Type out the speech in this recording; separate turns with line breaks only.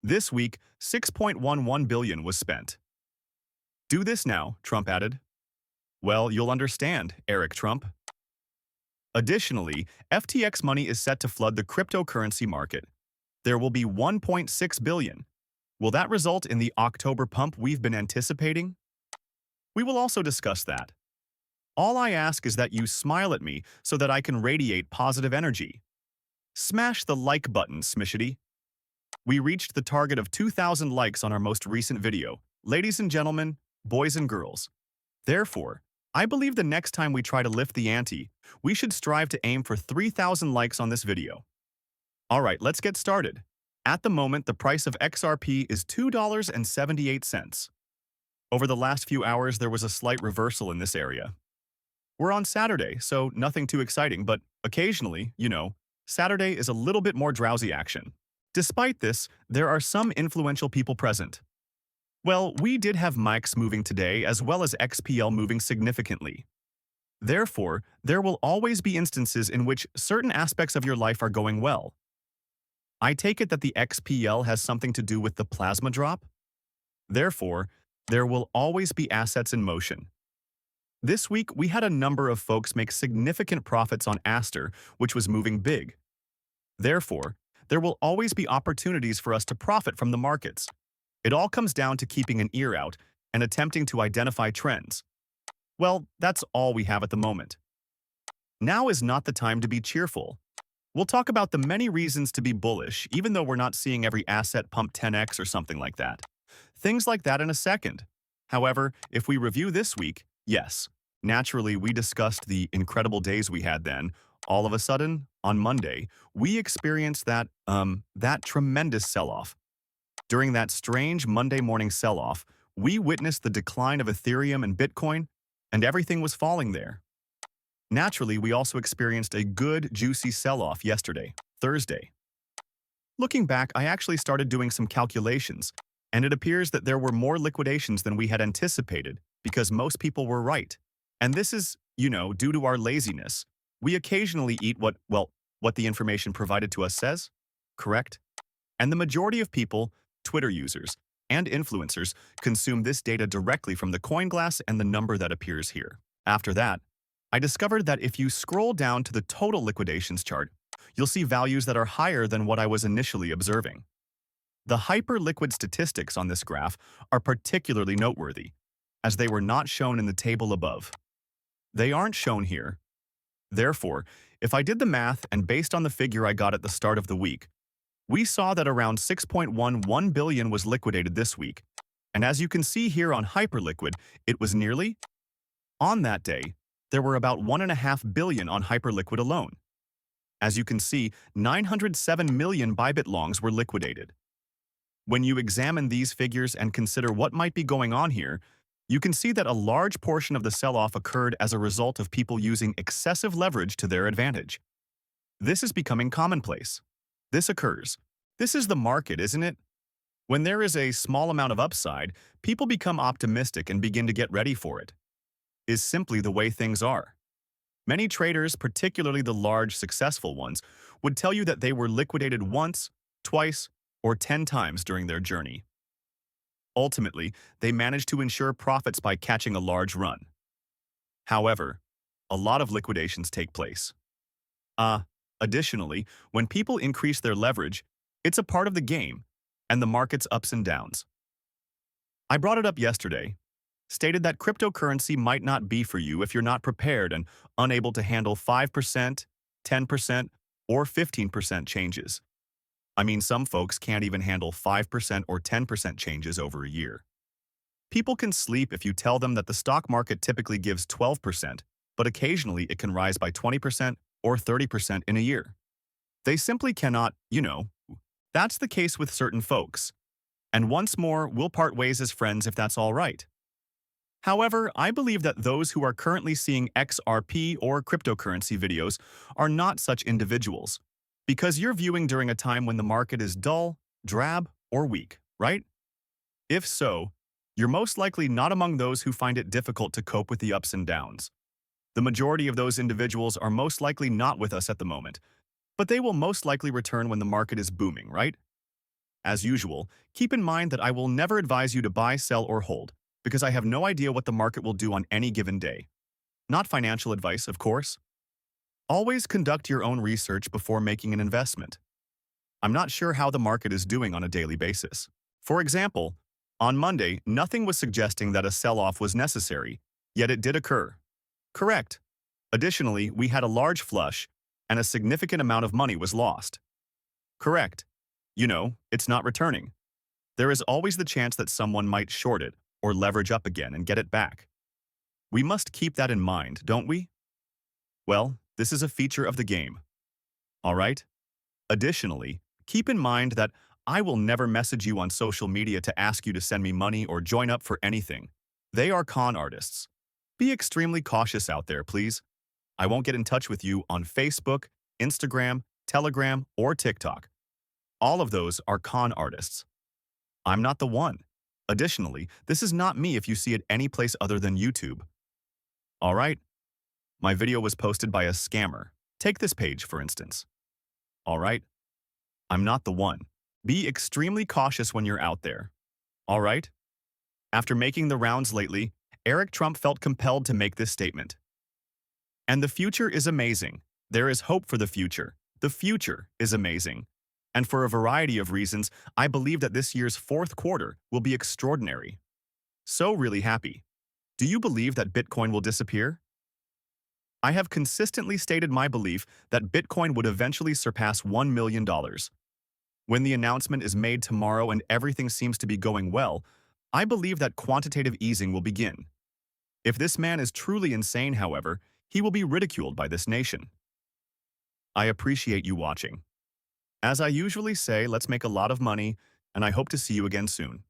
This week, 6.11 billion was spent. Do this now, Trump added. Well, you'll understand, Eric Trump. Additionally, FTX money is set to flood the cryptocurrency market. There will be 1.6 billion. Will that result in the October pump we've been anticipating? We will also discuss that. All I ask is that you smile at me so that I can radiate positive energy. Smash the like button, Smishity. We reached the target of 2,000 likes on our most recent video. Ladies and gentlemen, boys and girls. Therefore, I believe the next time we try to lift the ante, we should strive to aim for 3,000 likes on this video. Alright, let's get started. At the moment, the price of XRP is $2.78. Over the last few hours, there was a slight reversal in this area. We're on Saturday, so nothing too exciting, but occasionally, Saturday is a little bit more drowsy action. Despite this, there are some influential people present. Well, we did have mics moving today as well as XPL moving significantly. Therefore, there will always be instances in which certain aspects of your life are going well. I take it that the XPL has something to do with the plasma drop? Therefore, there will always be assets in motion. This week, we had a number of folks make significant profits on Aster, which was moving big. Therefore, there will always be opportunities for us to profit from the markets. It all comes down to keeping an ear out and attempting to identify trends. Well, that's all we have at the moment. Now is not the time to be cheerful. We'll talk about the many reasons to be bullish, even though we're not seeing every asset pump 10x or something like that. Things like that in a second. However, if we review this week, yes, naturally we discussed the incredible days we had then. All of a sudden, on Monday, we experienced that tremendous sell-off. During that strange Monday morning sell-off, we witnessed the decline of Ethereum and Bitcoin, and everything was falling there. Naturally, we also experienced a good, juicy sell-off yesterday, Thursday. Looking back, I actually started doing some calculations, and it appears that there were more liquidations than we had anticipated because most people were right. And this is, due to our laziness. We occasionally eat what the information provided to us says, correct? And the majority of people, Twitter users, and influencers consume this data directly from the coin glass and the number that appears here. After that, I discovered that if you scroll down to the total liquidations chart, you'll see values that are higher than what I was initially observing. The hyper-liquid statistics on this graph are particularly noteworthy, as they were not shown in the table above. They aren't shown here. Therefore, if I did the math and based on the figure I got at the start of the week, we saw that around 6.11 billion was liquidated this week, and as you can see here on Hyperliquid, it was nearly. On that day, there were about 1.5 billion on Hyperliquid alone. As you can see, 907 million Bybit longs were liquidated. When you examine these figures and consider what might be going on here, you can see that a large portion of the sell-off occurred as a result of people using excessive leverage to their advantage. This is becoming commonplace. This occurs. This is the market, isn't it? When there is a small amount of upside, people become optimistic and begin to get ready for it. Is simply the way things are. Many traders, particularly the large, successful ones, would tell you that they were liquidated once, twice, or 10 times during their journey. Ultimately, they managed to ensure profits by catching a large run. However, a lot of liquidations take place. Additionally, when people increase their leverage, it's a part of the game and the market's ups and downs. I brought it up yesterday, stated that cryptocurrency might not be for you if you're not prepared and unable to handle 5%, 10%, or 15% changes. I mean, some folks can't even handle 5% or 10% changes over a year. People can sleep if you tell them that the stock market typically gives 12%, but occasionally it can rise by 20% or 30% in a year. They simply cannot, That's the case with certain folks. And once more, we'll part ways as friends if that's all right. However, I believe that those who are currently seeing XRP or cryptocurrency videos are not such individuals, because you're viewing during a time when the market is dull, drab, or weak, right? If so, you're most likely not among those who find it difficult to cope with the ups and downs. The majority of those individuals are most likely not with us at the moment, but they will most likely return when the market is booming, right? As usual, keep in mind that I will never advise you to buy, sell, or hold, because I have no idea what the market will do on any given day. Not financial advice, of course. Always conduct your own research before making an investment. I'm not sure how the market is doing on a daily basis. For example, on Monday, nothing was suggesting that a sell-off was necessary, yet it did occur. Correct. Additionally, we had a large flush, and a significant amount of money was lost. Correct. You know, it's not returning. There is always the chance that someone might short it or leverage up again and get it back. We must keep that in mind, don't we? Well, this is a feature of the game. All right? Additionally, keep in mind that I will never message you on social media to ask you to send me money or join up for anything. They are con artists. Be extremely cautious out there, please. I won't get in touch with you on Facebook, Instagram, Telegram, or TikTok. All of those are con artists. I'm not the one. Additionally, this is not me if you see it any place other than YouTube. All right? My video was posted by a scammer. Take this page, for instance. All right? I'm not the one. Be extremely cautious when you're out there. All right? After making the rounds lately, Eric Trump felt compelled to make this statement. And the future is amazing. There is hope for the future. The future is amazing. And for a variety of reasons, I believe that this year's fourth quarter will be extraordinary. So really happy. Do you believe that Bitcoin will disappear? I have consistently stated my belief that Bitcoin would eventually surpass $1 million. When the announcement is made tomorrow and everything seems to be going well, I believe that quantitative easing will begin. If this man is truly insane, however, he will be ridiculed by this nation. I appreciate you watching. As I usually say, let's make a lot of money, and I hope to see you again soon.